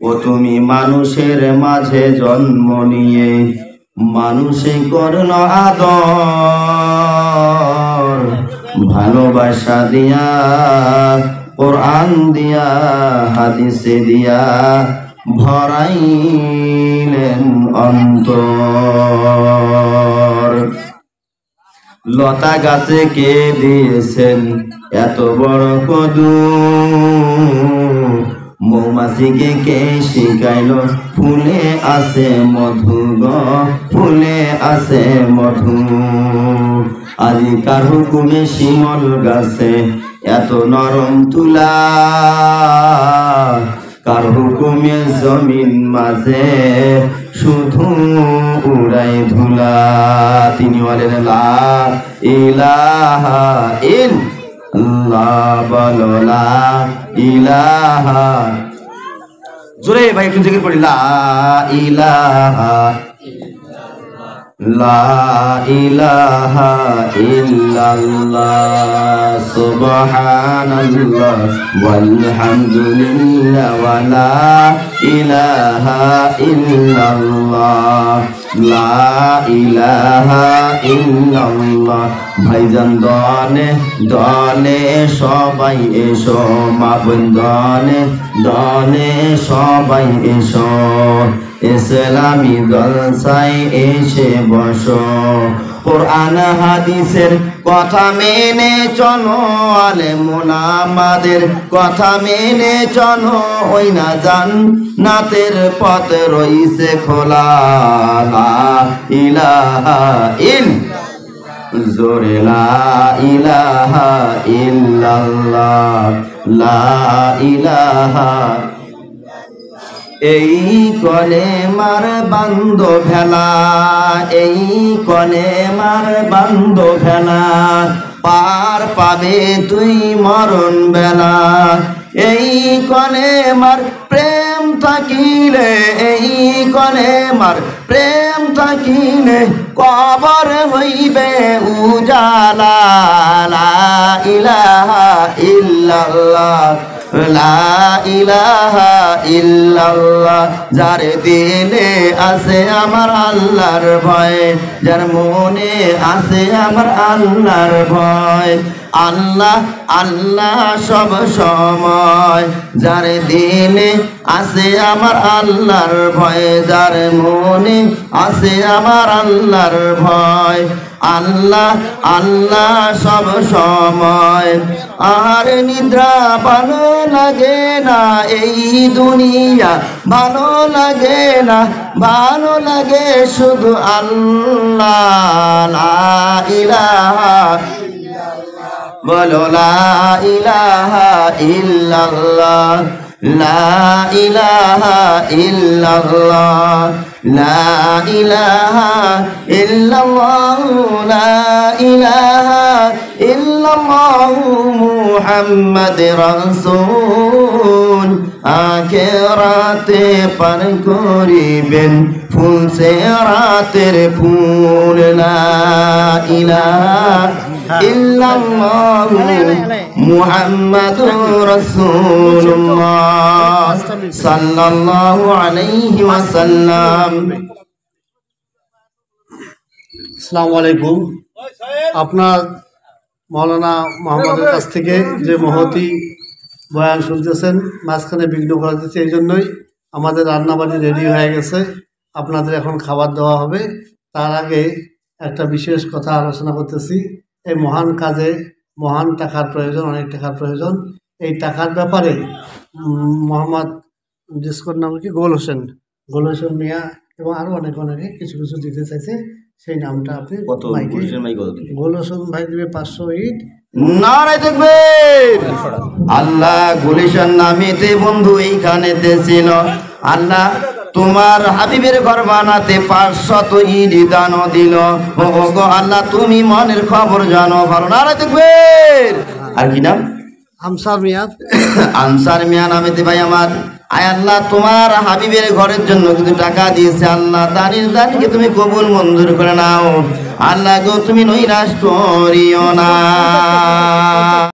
ও তুমি মানুষের মাঝে জন্ম নিয়ে মানুষে করল আদর, ভালোবাসা দিয়া কোরআন দিয়া হাদিসে দিয়া ভরাইলেন অন্তর। লতা গাছে কে দিয়েছেন এত বড় কদু, মৌমাছিকে কে শিখাইল ফুলে আছে মধু গো, ফুলে আছে মধু। আজি কার হুকুমে শিমল গাছে এত নরম তুলা, কার হুকুমে জমিন মাঝে শুধু উড়াই ধুলা। তিনি বলেন লা ইলাহা ইল্লাল্লাহ, বলো লা ইলাহা। জোরে ভাই একটু জিকির করি, লা ইলাহা লা ইলাহা ইল্লাল্লাহ, সুবহানাল্লাহ ওয়ালহামদুলিল্লাহ ওয়া লা ইলাহা ইল্লাল্লাহ, লা ইলাহা ইল্লাল্লাহ। ভাইজান দলে দলে সবাই এসো, মা বোন দলে দলে সবাই এসো, ইসলামী জলসায় এসে বসো। কোরআন হাদিসের কথা মেনে চলো, আলেমুন আমাদের কথা মেনে চলো, ওই না জান্নাতের পথ রইছে খোলা। লা ইলাহা ইল্লাল্লাহ, জোরে লা ইলাহা ইল্লাল্লাহ, লা ইলাহা। এই কলেমার বান্দ ভেলা, এই কলেমার বান্দ ভেলা, পার পাবে তুই মরণ বেলা। এই কলেমার প্রেম থাকিলে, এই কলেমার প্রেম থাকিলে কবর হইবে উজালা। লা ইলাহা ইল্লাল্লাহ, লা ইলাহা ইল্লাল্লাহ। যার দিলে আছে আমার আল্লাহর ভয়, যার মনে আছে আমার আল্লাহর ভয়, আল্লাহ আল্লাহ সব সময়। যার দিলে আছে আমার আল্লাহর ভয়, যার মনে আছে আমার আল্লাহর ভয়, আল্লাহ আল্লাহ সব সময়। আর নিদ্রা ভালো লাগে না, এই দুনিয়া ভালো লাগে না, ভালো লাগে শুধু আল্লাহ। লা ইলাহা বলো, লা ইলাহা ইল্লাল্লাহ, লা ইলাহা ইল্লাল্লাহ, লা ইলাহা ইল্লাল্লাহ, লা ইলাহা ইল্লাল্লাহ মুহাম্মদ রাসূল। আখিরাতে পার করিবেন ফুল সে রাতের ফুল। লা ইলাহা ইল্লাল্লাহ মুহাম্মাদুর রাসূলুল্লাহ সাল্লাল্লাহু আলাইহি ওয়াসাল্লাম। আসসালামু আলাইকুম। আপনার মাওলানা মোহাম্মদের কাছ থেকে যে মহতি বয়ান শুনতেছেন, মাঝখানে বিঘ্ন করা দিচ্ছে, এই জন্যই আমাদের রান্নাবাড়ি রেডি হয়ে গেছে, আপনাদের এখন খাবার দেওয়া হবে। তার আগে একটা বিশেষ কথা আলোচনা করতেছি। এই মহান কাজে মহান টাকার প্রয়োজন, অনেক টাকার প্রয়োজন। এই টাকার ব্যাপারে মোহাম্মদ ডিসকোর নাম কি গোল হোসেন মিয়া এবং আরও অনেকে কিছু কিছু দিতে চাইছে। সেই নামটা আপনি কত গোল হোসেন ভাই দিবে 500 ইট। নারে তাকবীর। আল্লাহ গুলিশান নামেতে বন্ধু এইখানেতে ছিল, আল্লাহ তোমার হাবিবের ঘর বানাতে 500 ইট দান দিল। ও গো আল্লাহ তুমি মনের খবর জানো ভালো। নারে তাকবীর। আর কি নাম? আনসার মিয়া। আনসার মিয়া নামেতে ভাই আমার, আয় আল্লাহ তোমার হাবিবের ঘরের জন্য কিন্তু টাকা দিয়েছে, আল্লাহ দানকে তুমি কবুল মঞ্জুর করে নাও। আল্লাহ গো তুমি নৈরাশ করিও না।